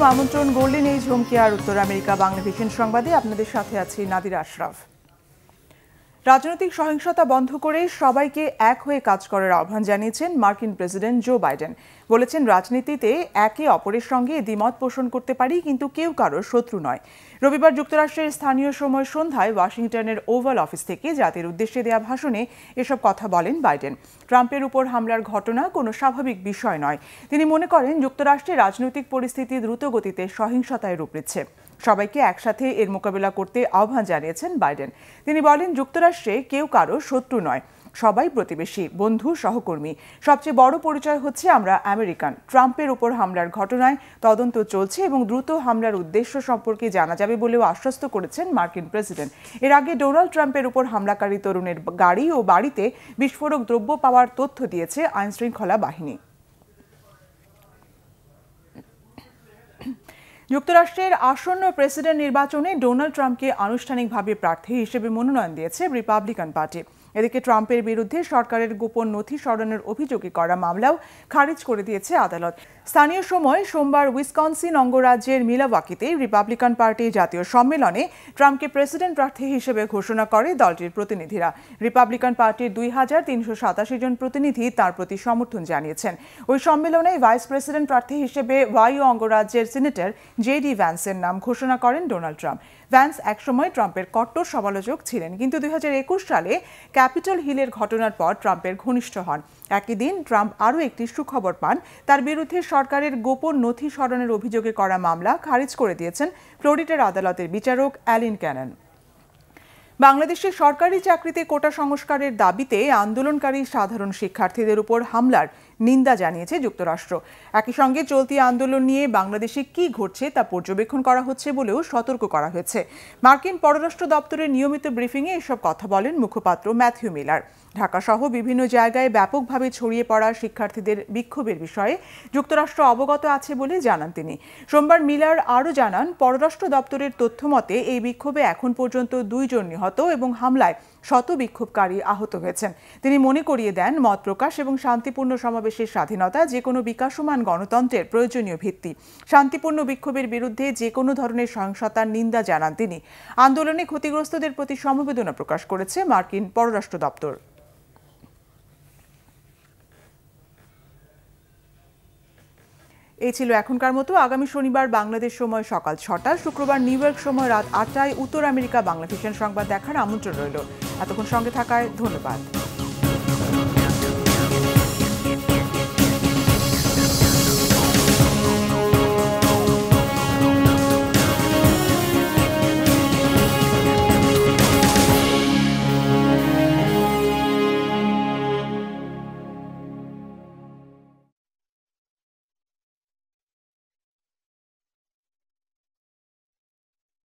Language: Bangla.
আমন্ত্রণ গড়লেন এই ঝুমকি আর উত্তর আমেরিকা বাংলা ভিশন সংবাদে। আপনাদের সাথে আছি নাদিরা আশরাফ। রাজনৈতিক সহিংসতা বন্ধ করে সবাইকে এক হয়ে কাজ করার আহ্বান জানিয়েছেন মার্কিন প্রেসিডেন্ট জো বাইডেন। বলেছেন, রাজনীতিতে একে অপরের সঙ্গে দ্বিমত পোষণ করতে পারি, কিন্তু কেউ কারোর শত্রু নয়। রবিবার যুক্তরাষ্ট্রের স্থানীয় সময় সন্ধ্যায় ওয়াশিংটনের ওভাল অফিস থেকে জাতির উদ্দেশ্যে দেয়া ভাষণে এসব কথা বলেন বাইডেন। ট্রাম্পের উপর হামলার ঘটনা কোনো স্বাভাবিক বিষয় নয়। তিনি মনে করেন, যুক্তরাষ্ট্রে রাজনৈতিক পরিস্থিতি দ্রুত গতিতে সহিংসতায় রূপ নিচ্ছে। সবাইকে একসাথে এর মোকাবিলা করতে আহ্বান জানিয়েছেন বাইডেন। তিনি বলেন, যুক্তরাষ্ট্রে কেউ কারো শত্রু নয়, সবাই প্রতিবেশী, বন্ধু, সহকর্মী। সবচেয়ে বড় পরিচয় হচ্ছে আমরা আমেরিকান। ট্রাম্পের উপর হামলার ঘটনায় তদন্ত চলছে এবং দ্রুত হামলার উদ্দেশ্য সম্পর্কে জানা যাবে বলেও আশ্বস্ত করেছেন মার্কিন প্রেসিডেন্ট। এর আগে ডোনাল্ড ট্রাম্পের উপর হামলাকারী তরুণের গাড়ি ও বাড়িতে বিস্ফোরক দ্রব্য পাওয়ার তথ্য দিয়েছে আইনশৃঙ্খলা বাহিনী। যুক্তরাষ্ট্রের আসন্ন প্রেসিডেন্ট নির্বাচনে ডোনাল্ড ট্রাম্পকে আনুষ্ঠানিকভাবে প্রার্থী হিসেবে মনোনয়ন দিয়েছে রিপাবলিকান পার্টি। এদিকে ট্রাম্পের বিরুদ্ধে সরকারের গোপন নথি সরানোর অভিযোগে করা মামলাও খারিজ করে দিয়েছে আদালত। স্থানীয় সময় সোমবার উইসকনসিন অঙ্গরাজ্যের মিলাওয়াকিতে রিপাবলিকান পার্টির জাতীয় সম্মেলনে ট্রাম্পকে প্রেসিডেন্ট প্রার্থী হিসেবে ঘোষণা করে দলটির প্রতিনিধিরা। রিপাবলিকান পার্টির 2387 জন প্রতিনিধি তার প্রতি সমর্থন জানিয়েছেন। ওই সম্মেলনে ভাইস প্রেসিডেন্ট প্রার্থী হিসেবে ওয়াইও অঙ্গরাজ্যের সিনেটর জেডি ভ্যান্সের নাম ঘোষণা করেন ডোনাল্ড ট্রাম্প। ভ্যান্স একসময় ট্রাম্পের কট্টর সমালোচক ছিলেন, কিন্তু 2021 সালে ক্যাপিটল হিলের ঘটনার পর ট্রাম্পের ঘনিষ্ঠ হন। একই দিন ট্রাম্প আরও একটি সুখবর পান। তার বিরুদ্ধে সরকারের গোপন নথি সরানোর অভিযোগে করা মামলা খারিজ করে দিয়েছেন ফ্লোরিডার আদালতের বিচারক অ্যালিন ক্যানন। বাংলাদেশের সরকারি চাকরিতে কোটা সংস্কারের দাবিতে আন্দোলনকারী সাধারণ শিক্ষার্থীদের উপর হামলার নিন্দা জানিয়েছে যুক্তরাষ্ট্র। একই সঙ্গে চলতি আন্দোলন নিয়ে বাংলাদেশে কি ঘটছে তা পর্যবেক্ষণ করা হচ্ছে বলেও সতর্ক করা হয়েছে। মার্কিন পররাষ্ট্র দপ্তরের নিয়মিত ব্রিফিংয়ে এসব কথা বলেন মুখপাত্র ম্যাথিউ মিলার। ঢাকাসহ বিভিন্ন জায়গায় ব্যাপকভাবে ছড়িয়ে পড়া শিক্ষার্থীদের বিক্ষোভের বিষয়ে যুক্তরাষ্ট্র অবগত আছে বলে জানান তিনি। সোমবার মিলার আরও জানান, পররাষ্ট্র দপ্তরের তথ্য মতে এই বিক্ষোভে এখন পর্যন্ত 2 জন নিহত এবং হামলায় শত বিক্ষোভকারী আহত হয়েছেন। তিনি মনে করিয়ে দেন, মত প্রকাশ এবং শান্তিপূর্ণ সমাবেশের স্বাধীনতা যে কোনো বিকাশমান গণতন্ত্রের প্রয়োজনীয় ভিত্তি। শান্তিপূর্ণ বিক্ষোভের বিরুদ্ধে যে কোনো ধরনের সহিংসতার নিন্দা জানান তিনি। আন্দোলনে ক্ষতিগ্রস্তদের প্রতি সমবেদনা প্রকাশ করেছে মার্কিন পররাষ্ট্র দপ্তর। এই ছিল এখনকার মতো। আগামী শনিবার বাংলাদেশ সময় সকাল 6টা, শুক্রবার নিউ ইয়র্ক সময় রাত 8টায় উত্তর আমেরিকা বাংলা ভিশন সংবাদ দেখার আমন্ত্রণ রইল। এতক্ষণ সঙ্গে থাকায় ধন্যবাদ।